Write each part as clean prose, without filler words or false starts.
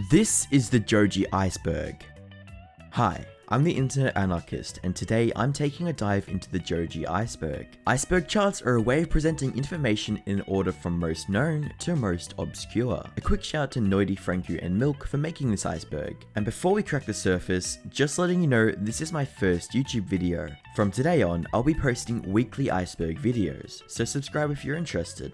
This is the Joji Iceberg. Hi, I'm the Internet Anarchist, and today I'm taking a dive into the Joji Iceberg. Iceberg charts are a way of presenting information in order from most known to most obscure. A quick shout out to Noidi, Franku, and Milk for making this iceberg. And before we crack the surface, just letting you know this is my first YouTube video. From today on, I'll be posting weekly iceberg videos, so subscribe if you're interested.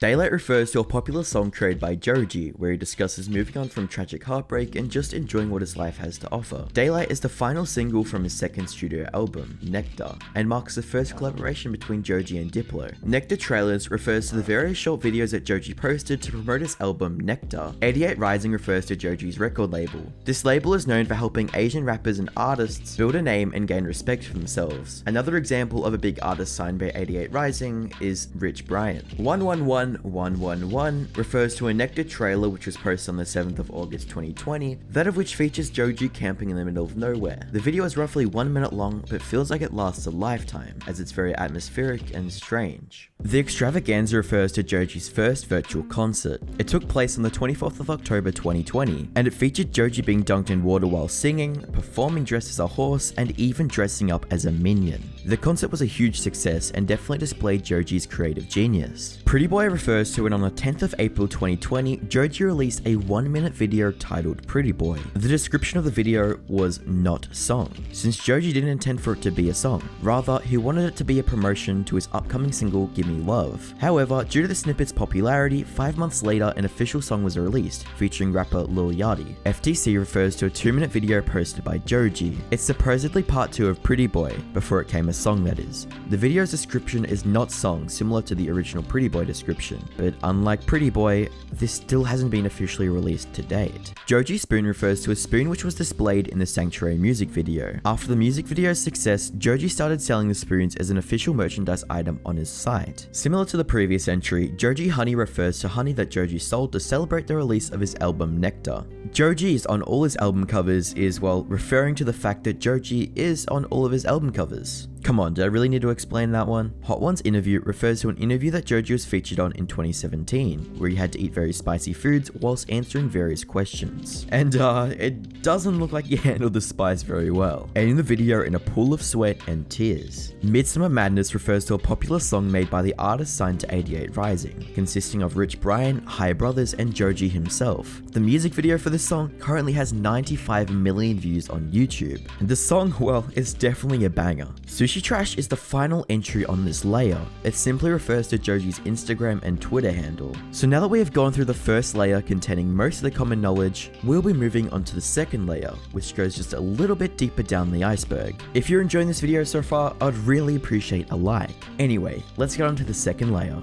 Daylight refers to a popular song created by Joji, where he discusses moving on from tragic heartbreak and just enjoying what his life has to offer. Daylight is the final single from his second studio album, Nectar, and marks the first collaboration between Joji and Diplo. Nectar Trailers refers to the various short videos that Joji posted to promote his album, Nectar. 88 Rising refers to Joji's record label. This label is known for helping Asian rappers and artists build a name and gain respect for themselves. Another example of a big artist signed by 88 Rising is Rich Brian. 111 refers to a Nectar trailer which was posted on the 7th of August 2020, that of which features Joji camping in the middle of nowhere. The video is roughly 1 minute long, but feels like it lasts a lifetime, as it's very atmospheric and strange. The Extravaganza refers to Joji's first virtual concert. It took place on the 24th of October 2020, and it featured Joji being dunked in water while singing, performing dressed as a horse, and even dressing up as a minion. The concert was a huge success and definitely displayed Joji's creative genius. Pretty Boy refers to it on the 10th of April 2020, Joji released a 1-minute video titled Pretty Boy. The description of the video was not song, since Joji didn't intend for it to be a song. Rather, he wanted it to be a promotion to his upcoming single Give Me Love. However, due to the snippet's popularity, 5 months later an official song was released, featuring rapper Lil Yachty. FTC refers to a 2-minute video posted by Joji. It's supposedly part 2 of Pretty Boy, before it came a song that is. The video's description is not song, similar to the original Pretty Boy description, but unlike Pretty Boy, this still hasn't been officially released to date. Joji Spoon refers to a spoon which was displayed in the Sanctuary music video. After the music video's success, Joji started selling the spoons as an official merchandise item on his site. Similar to the previous entry, Joji Honey refers to honey that Joji sold to celebrate the release of his album Nectar. Joji is on all his album covers is, well, referring to the fact that Joji is on all of his album covers. Come on, do I really need to explain that one? Hot One's interview refers to an interview that Joji was featured on in 2017, where he had to eat very spicy foods whilst answering various questions. And it doesn't look like he handled the spice very well, ending the video in a pool of sweat and tears. Midsummer Madness refers to a popular song made by the artist signed to 88 Rising, consisting of Rich Brian, High Brothers, and Joji himself. The music video for this song currently has 95 million views on YouTube, and the song, well, is definitely a banger. Sushi Trash is the final entry on this layer. It simply refers to Joji's Instagram and Twitter handle. So now that we have gone through the first layer containing most of the common knowledge, we'll be moving on to the second layer, which goes just a little bit deeper down the iceberg. If you're enjoying this video so far, I'd really appreciate a like. Anyway, let's get on to the second layer.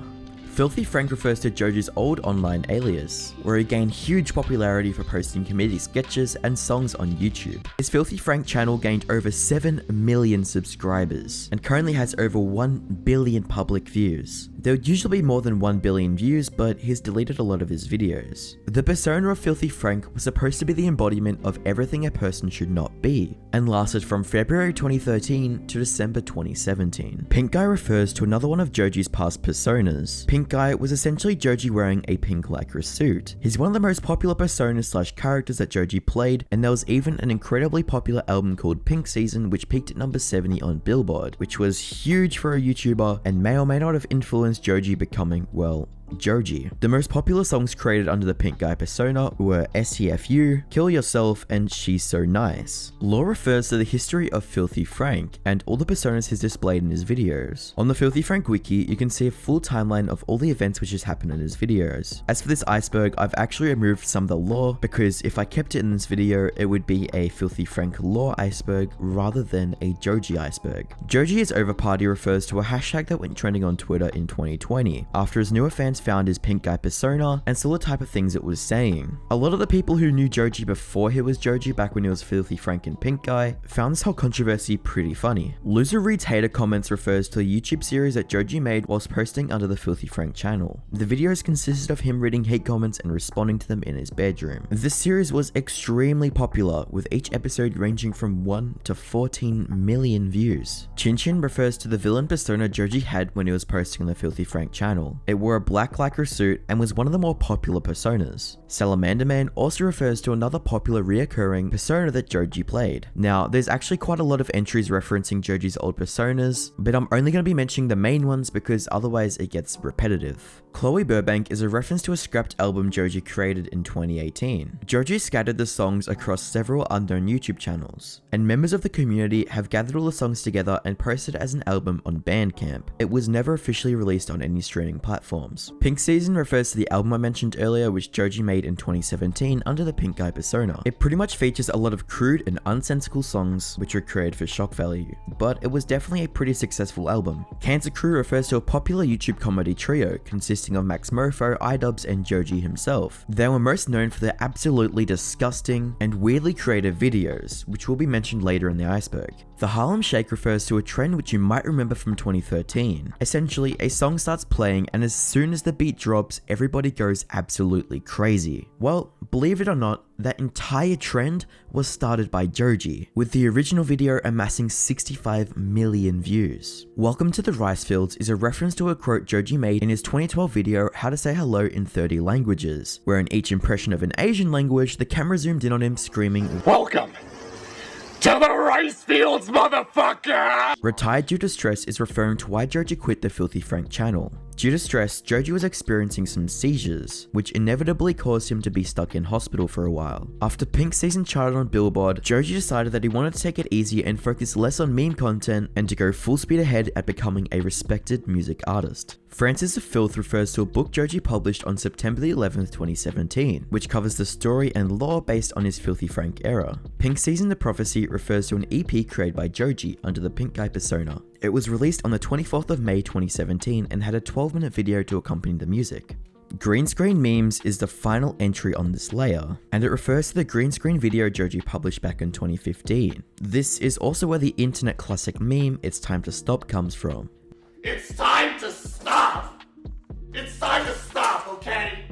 Filthy Frank refers to Joji's old online alias, where he gained huge popularity for posting comedy sketches and songs on YouTube. His Filthy Frank channel gained over 7 million subscribers, and currently has over 1 billion public views. There would usually be more than 1 billion views, but he's deleted a lot of his videos. The persona of Filthy Frank was supposed to be the embodiment of everything a person should not be, and lasted from February 2013 to December 2017. Pink Guy refers to another one of Joji's past personas. Pink Guy was essentially Joji wearing a pink lycra suit. He's one of the most popular personas / characters that Joji played, and there was even an incredibly popular album called Pink Season which peaked at number 70 on Billboard, which was huge for a YouTuber and may or may not have influenced Joji becoming, well, Joji. The most popular songs created under the Pink Guy persona were STFU, Kill Yourself, and She's So Nice. Lore refers to the history of Filthy Frank and all the personas he's displayed in his videos. On the Filthy Frank wiki, you can see a full timeline of all the events which has happened in his videos. As for this iceberg, I've actually removed some of the lore, because if I kept it in this video, it would be a Filthy Frank lore iceberg rather than a Joji iceberg. Joji is Over Party refers to a hashtag that went trending on Twitter in 2020, after his newer fans found his Pink Guy persona and saw the type of things it was saying. A lot of the people who knew Joji before he was Joji, back when he was Filthy Frank and Pink Guy, found this whole controversy pretty funny. Loser Reads Hater Comments refers to a YouTube series that Joji made whilst posting under the Filthy Frank channel. The videos consisted of him reading hate comments and responding to them in his bedroom. This series was extremely popular, with each episode ranging from 1 to 14 million views. Chin Chin refers to the villain persona Joji had when he was posting on the Filthy Frank channel. It wore a black black lycra suit and was one of the more popular personas. Salamander Man also refers to another popular reoccurring persona that Joji played. Now, there's actually quite a lot of entries referencing Joji's old personas, but I'm only going to be mentioning the main ones because otherwise it gets repetitive. Chloe Burbank is a reference to a scrapped album Joji created in 2018. Joji scattered the songs across several unknown YouTube channels, and members of the community have gathered all the songs together and posted it as an album on Bandcamp. It was never officially released on any streaming platforms. Pink Season refers to the album I mentioned earlier, which Joji made in 2017 under the Pink Guy persona. It pretty much features a lot of crude and unsensical songs which were created for shock value, but it was definitely a pretty successful album. Cancer Crew refers to a popular YouTube comedy trio consisting of Max Mofo, iDubbbz, and Joji himself. They were most known for their absolutely disgusting and weirdly creative videos, which will be mentioned later in the iceberg. The Harlem Shake refers to a trend which you might remember from 2013. Essentially, a song starts playing and as soon as the beat drops, everybody goes absolutely crazy. Well, believe it or not, that entire trend was started by Joji, with the original video amassing 65 million views. Welcome to the Rice Fields is a reference to a quote Joji made in his 2012 video How to Say Hello in 30 Languages, where in each impression of an Asian language, the camera zoomed in on him screaming, "Welcome to the rice fields, motherfucker!" Retired due to stress is referring to why Joji quit the Filthy Frank channel. Due to stress, Joji was experiencing some seizures, which inevitably caused him to be stuck in hospital for a while. After Pink Season charted on Billboard, Joji decided that he wanted to take it easy and focus less on meme content and to go full speed ahead at becoming a respected music artist. Francis of Filth refers to a book Joji published on September the 11th, 2017, which covers the story and lore based on his Filthy Frank era. Pink Season the Prophecy refers to an EP created by Joji under the Pink Guy persona. It was released on the 24th of May 2017 and had a 12-minute video to accompany the music. Green Screen Memes is the final entry on this layer, and it refers to the green screen video Joji published back in 2015. This is also where the internet classic meme "It's Time to Stop" comes from. It's time to stop! It's time to stop, okay?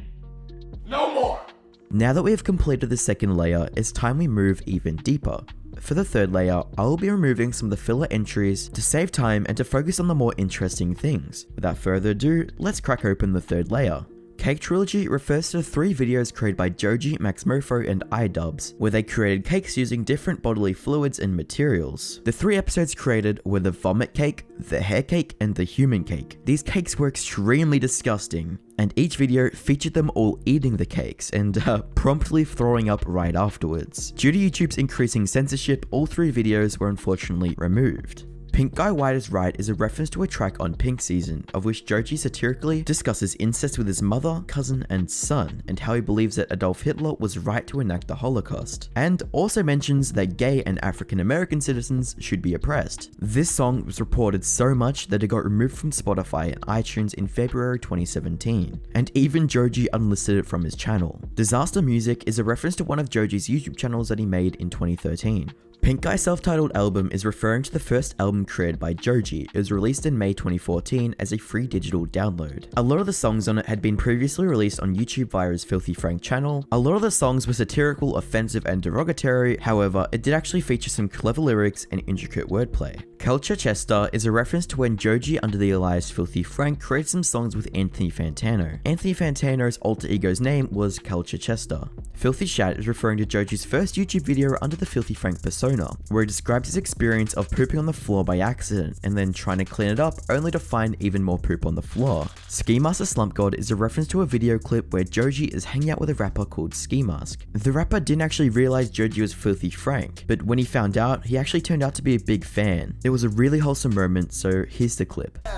No more! Now that we have completed the second layer, it's time we move even deeper. For the third layer, I will be removing some of the filler entries to save time and to focus on the more interesting things. Without further ado, let's crack open the third layer. Cake Trilogy refers to 3 videos created by Joji, Max Mofo, and iDubbbz, where they created cakes using different bodily fluids and materials. The 3 episodes created were the vomit cake, the hair cake, and the human cake. These cakes were extremely disgusting, and each video featured them all eating the cakes and promptly throwing up right afterwards. Due to YouTube's increasing censorship, all 3 videos were unfortunately removed. Pink Guy White is Right is a reference to a track on Pink Season, of which Joji satirically discusses incest with his mother, cousin, and son, and how he believes that Adolf Hitler was right to enact the Holocaust, and also mentions that gay and African American citizens should be oppressed. This song was reported so much that it got removed from Spotify and iTunes in February 2017, and even Joji unlisted it from his channel. Disaster Music is a reference to one of Joji's YouTube channels that he made in 2013. Pink Guy's self-titled album is referring to the first album created by Joji. It was released in May 2014 as a free digital download. A lot of the songs on it had been previously released on YouTube via his Filthy Frank channel. A lot of the songs were satirical, offensive, and derogatory. However, it did actually feature some clever lyrics and intricate wordplay. Culture Chester is a reference to when Joji, under the alias Filthy Frank, created some songs with Anthony Fantano. Anthony Fantano's alter ego's name was Culture Chester. Filthy Shat is referring to Joji's first YouTube video under the Filthy Frank persona, where he describes his experience of pooping on the floor by accident and then trying to clean it up only to find even more poop on the floor. Ski Master Slump God is a reference to a video clip where Joji is hanging out with a rapper called Ski Mask. The rapper didn't actually realize Joji was Filthy Frank, but when he found out, he actually turned out to be a big fan. It was a really wholesome moment, so here's the clip. Wait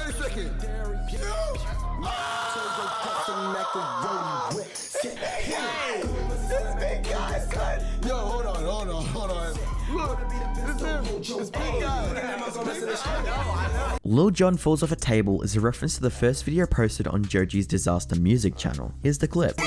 a second. This big guy, son. Yo, hold on. Look, it's him. It's big guy. Lil Jon Falls Off a Table is a reference to the first video posted on Joji's Disaster Music channel. Here's the clip.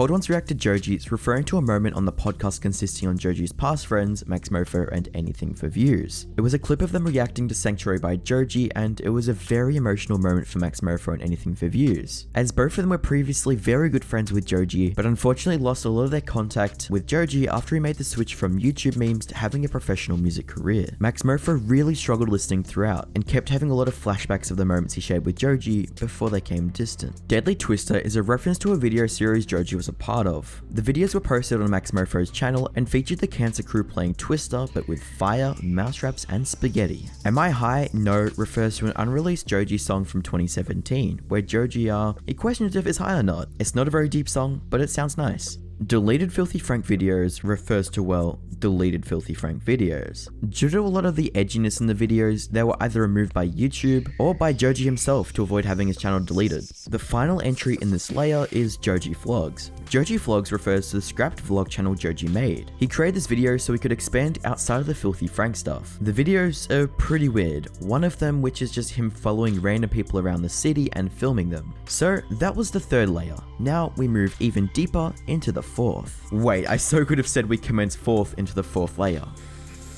Cold Ones reacted Joji's, referring to a moment on the podcast consisting on Joji's past friends, Max Mofo and Anything for Views. It was a clip of them reacting to Sanctuary by Joji, and it was a very emotional moment for Max Mofo and Anything for Views, as both of them were previously very good friends with Joji, but unfortunately lost a lot of their contact with Joji after he made the switch from YouTube memes to having a professional music career. Max Mofo really struggled listening throughout, and kept having a lot of flashbacks of the moments he shared with Joji before they came distant. Deadly Twister is a reference to a video series Joji was a part of. The videos were posted on Max Mofo's channel and featured the Cancer Crew playing Twister but with fire, mouse traps and spaghetti. Am I High? No refers to an unreleased Joji song from 2017, where Joji he questions if it's high or not. It's not a very deep song, but it sounds nice. Deleted Filthy Frank videos refers to, well, deleted Filthy Frank videos. Due to a lot of the edginess in the videos, they were either removed by YouTube or by Joji himself to avoid having his channel deleted. The final entry in this layer is Joji Vlogs. Joji Vlogs refers to the scrapped vlog channel Joji made. He created this video so he could expand outside of the Filthy Frank stuff. The videos are pretty weird, one of them which is just him following random people around the city and filming them. So that was the third layer. Now we move even deeper into the fourth. Wait, I so could have said we commence fourth into the fourth layer.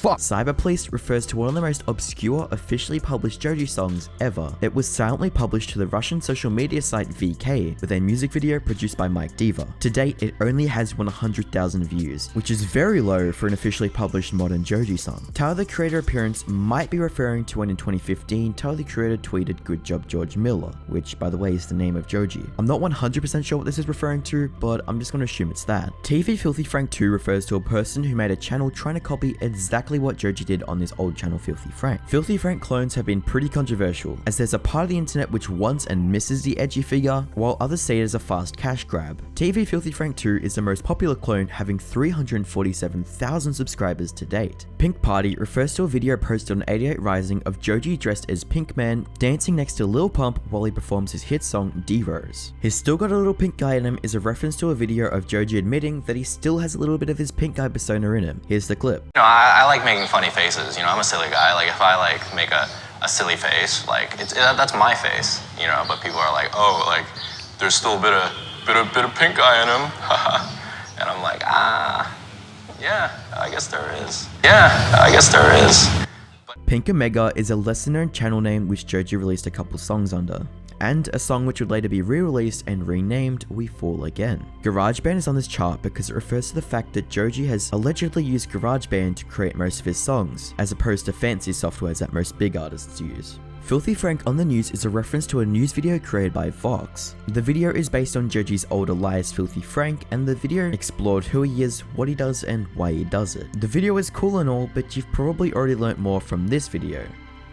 Fuck. Cyber Police refers to one of the most obscure officially published Joji songs ever. It was silently published to the Russian social media site VK with a music video produced by Mike Diva. To date, it only has 100,000 views, which is very low for an officially published modern Joji song. Tyler the Creator appearance might be referring to when in 2015, Tyler the Creator tweeted "Good job George Miller," which by the way is the name of Joji. I'm not 100% sure what this is referring to, but I'm just gonna assume it's that. TV Filthy Frank 2 refers to a person who made a channel trying to copy exactly what Joji did on this old channel Filthy Frank. Filthy Frank clones have been pretty controversial, as there's a part of the internet which wants and misses the edgy figure, while others see it as a fast cash grab. TV Filthy Frank 2 is the most popular clone, having 347,000 subscribers to date. Pink Party refers to a video posted on 88 Rising of Joji dressed as Pink Man, dancing next to Lil Pump while he performs his hit song D-Rose. His Still Got a Little Pink Guy in Him is a reference to a video of Joji admitting that he still has a little bit of his pink guy persona in him. Here's the clip. You know, I like making funny faces. You know, I'm a silly guy. Like if I like make a silly face, like that's my face. You know, but people are like, oh, like there's still a bit of pink guy in him. And I'm like, yeah, I guess there is. Yeah, I guess there is. Pink Omega is a lesser known channel name which Joji released a couple songs under, and a song which would later be re-released and renamed We Fall Again. GarageBand is on this chart because it refers to the fact that Joji has allegedly used GarageBand to create most of his songs, as opposed to fancy softwares that most big artists use. Filthy Frank on the News is a reference to a news video created by Vox. The video is based on Joji's old alias Filthy Frank, and the video explored who he is, what he does, and why he does it. The video is cool and all, but you've probably already learnt more from this video.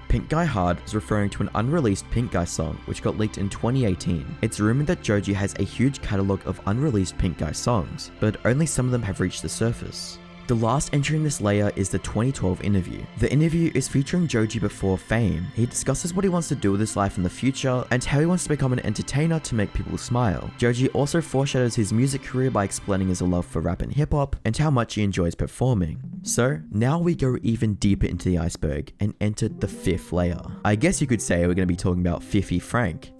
Pink Guy Hard is referring to an unreleased Pink Guy song which got leaked in 2018. It's rumored that Joji has a huge catalogue of unreleased Pink Guy songs, but only some of them have reached the surface. The last entry in this layer is the 2012 interview. The interview is featuring Joji before fame. He discusses what he wants to do with his life in the future and how he wants to become an entertainer to make people smile. Joji also foreshadows his music career by explaining his love for rap and hip hop and how much he enjoys performing. So now we go even deeper into the iceberg and enter the fifth layer. I guess you could say we're going to be talking about Fiffy Frank.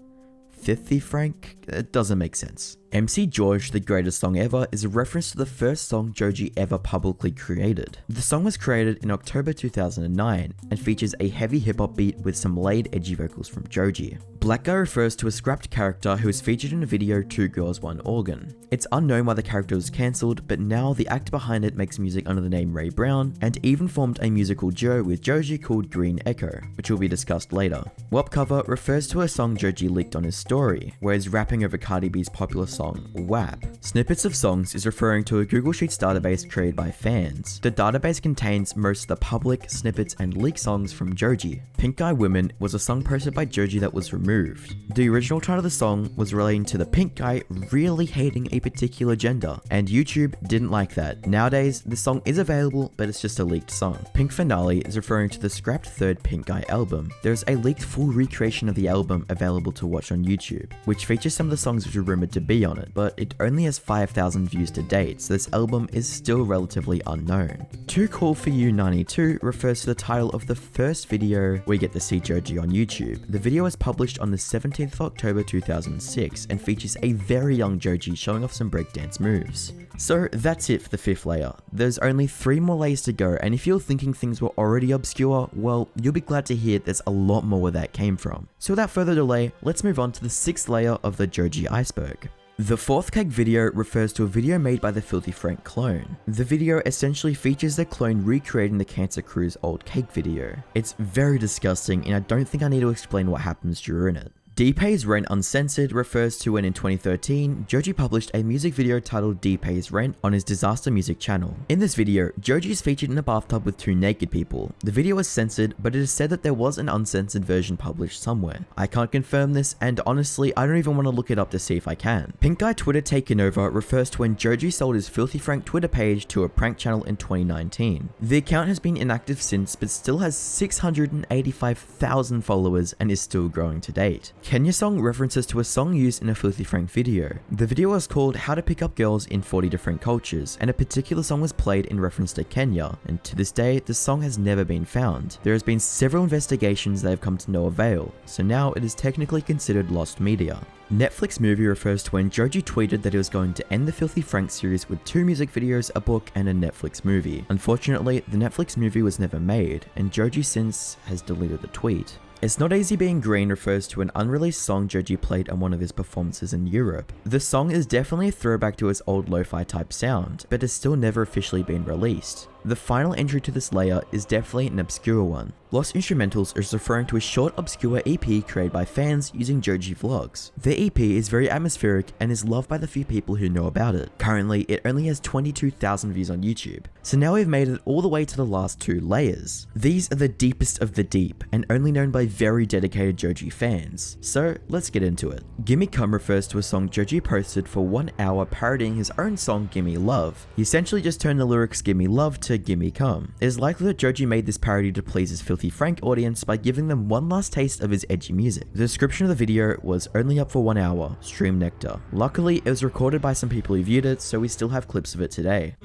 Filthy Frank? It doesn't make sense. MC George, the greatest song ever, is a reference to the first song Joji ever publicly created. The song was created in October 2009 and features a heavy hip hop beat with some laid edgy vocals from Joji. Black Guy refers to a scrapped character who is featured in the video Two Girls One Organ. It's unknown why the character was cancelled, but now the actor behind it makes music under the name Ray Brown and even formed a musical duo with Joji called Green Echo, which will be discussed later. WAP Cover refers to a song Joji leaked on his story, where he's rapping over Cardi B's popular song WAP. Snippets of songs is referring to a Google Sheets database created by fans. The database contains most of the public, snippets, and leaked songs from Joji. Pink Guy Women was a song posted by Joji that was removed. The original title of the song was relating to the pink guy really hating a particular gender, and YouTube didn't like that. Nowadays, the song is available, but it's just a leaked song. Pink Finale is referring to the scrapped third Pink Guy album. There's a leaked full recreation of the album available to watch on YouTube, which features some of the songs which were rumored to be on on it, but it only has 5,000 views to date, so this album is still relatively unknown. Too Cool For You 92 refers to the title of the first video we get to see Joji on YouTube. The video was published on the 17th of October 2006 and features a very young Joji showing off some breakdance moves. So that's it for the 5th layer. There's only 3 more layers to go, and if you're thinking things were already obscure, well, you'll be glad to hear there's a lot more where that came from. So without further delay, let's move on to the 6th layer of the Joji Iceberg. The 4th cake video refers to a video made by the Filthy Frank clone. The video essentially features the clone recreating the Cancer Crew's old cake video. It's very disgusting, and I don't think I need to explain what happens during it. D-Pays Rent Uncensored refers to when in 2013, Joji published a music video titled D-Pays Rent on his Disaster Music channel. In this video, Joji is featured in a bathtub with 2 naked people. The video was censored, but it is said that there was an uncensored version published somewhere. I can't confirm this, and honestly, I don't even want to look it up to see if I can. Pink Guy Twitter Taken Over refers to when Joji sold his Filthy Frank Twitter page to a prank channel in 2019. The account has been inactive since, but still has 685,000 followers and is still growing to date. Kenya Song references to a song used in a Filthy Frank video. The video was called How to Pick Up Girls in 40 Different Cultures, and a particular song was played in reference to Kenya, and to this day, the song has never been found. There has been several investigations that have come to no avail, so now it is technically considered lost media. Netflix movie refers to when Joji tweeted that he was going to end the Filthy Frank series with 2 music videos, a book, and a Netflix movie. Unfortunately, the Netflix movie was never made, and Joji since has deleted the tweet. It's Not Easy Being Green refers to an unreleased song Joji played on one of his performances in Europe. The song is definitely a throwback to his old lo-fi type sound, but has still never officially been released. The final entry to this layer is definitely an obscure one. Lost Instrumentals is referring to a short obscure EP created by fans using Joji vlogs. The EP is very atmospheric and is loved by the few people who know about it. Currently, it only has 22,000 views on YouTube. So now we've made it all the way to the last 2 layers. These are the deepest of the deep and only known by very dedicated Joji fans. So let's get into it. Gimme Come refers to a song Joji posted for 1 hour parodying his own song Gimme Love. He essentially just turned the lyrics Gimme Love to Gimme Come. It is likely that Joji made this parody to please his Filthy Frank audience by giving them one last taste of his edgy music. The description of the video was only up for 1 hour, stream nectar. Luckily, it was recorded by some people who viewed it, so we still have clips of it today.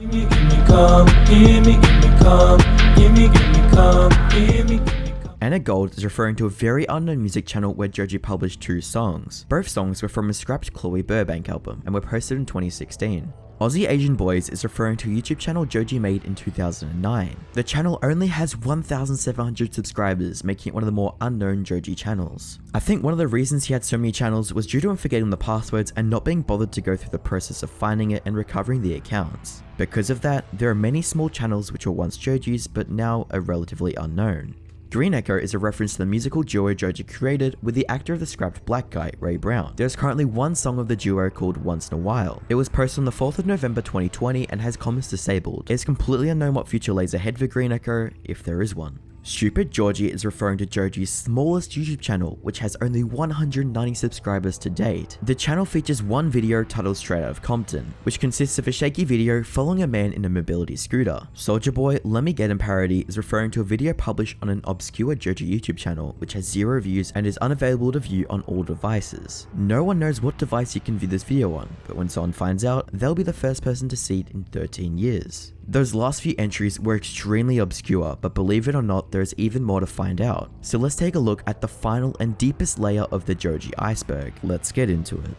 Anna Gold is referring to a very unknown music channel where Joji published 2 songs. Both songs were from a scrapped Chloe Burbank album and were posted in 2016. Aussie Asian Boys is referring to a YouTube channel Joji made in 2009. The channel only has 1,700 subscribers, making it one of the more unknown Joji channels. I think one of the reasons he had so many channels was due to him forgetting the passwords and not being bothered to go through the process of finding it and recovering the accounts. Because of that, there are many small channels which were once Joji's but now are relatively unknown. Green Echo is a reference to the musical duo Joji created with the actor of the scrapped black guy, Ray Brown. There is currently 1 song of the duo called Once in a While. It was posted on the 4th of November 2020 and has comments disabled. It is completely unknown what future lays ahead for Green Echo, if there is one. Stupid Georgie is referring to Joji's smallest YouTube channel, which has only 190 subscribers to date. The channel features 1 video titled Straight Out of Compton, which consists of a shaky video following a man in a mobility scooter. Soulja Boy Let Me Get Him parody is referring to a video published on an obscure Joji YouTube channel, which has 0 views and is unavailable to view on all devices. No one knows what device you can view this video on, but when someone finds out, they'll be the first person to see it in 13 years. Those last few entries were extremely obscure, but believe it or not, there is even more to find out. So let's take a look at the final and deepest layer of the Joji Iceberg. Let's get into it.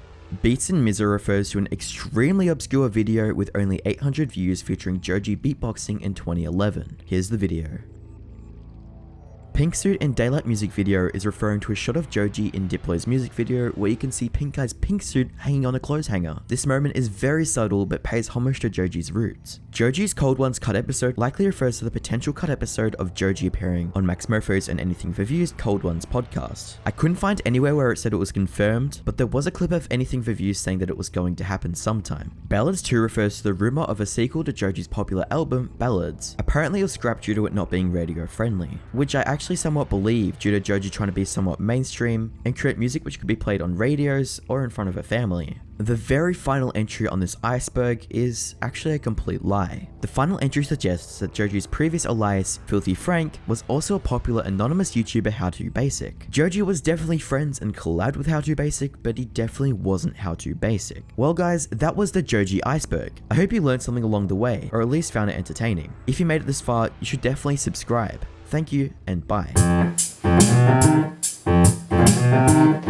Beats and Misery refers to an extremely obscure video with only 800 views featuring Joji beatboxing in 2011. Here's the video. Pink Suit in Daylight music video is referring to a shot of Joji in Diplo's music video where you can see Pink Guy's pink suit hanging on a clothes hanger. This moment is very subtle but pays homage to Joji's roots. Joji's Cold Ones cut episode likely refers to the potential cut episode of Joji appearing on Max Mofo's and Anything for Views Cold Ones podcast. I couldn't find anywhere where it said it was confirmed, but there was a clip of Anything for Views saying that it was going to happen sometime. Ballads 2 refers to the rumor of a sequel to Joji's popular album, Ballads. Apparently it was scrapped due to it not being radio friendly, which I actually actually somewhat believed due to Joji trying to be somewhat mainstream and create music which could be played on radios or in front of her family. The very final entry on this iceberg is actually a complete lie. The final entry suggests that Joji's previous alias, Filthy Frank, was also a popular anonymous YouTuber How To Basic. Joji was definitely friends and collabed with How To Basic, but he definitely wasn't How To Basic. Well guys, that was the Joji Iceberg. I hope you learned something along the way, or at least found it entertaining. If you made it this far, you should definitely subscribe. Thank you, and bye.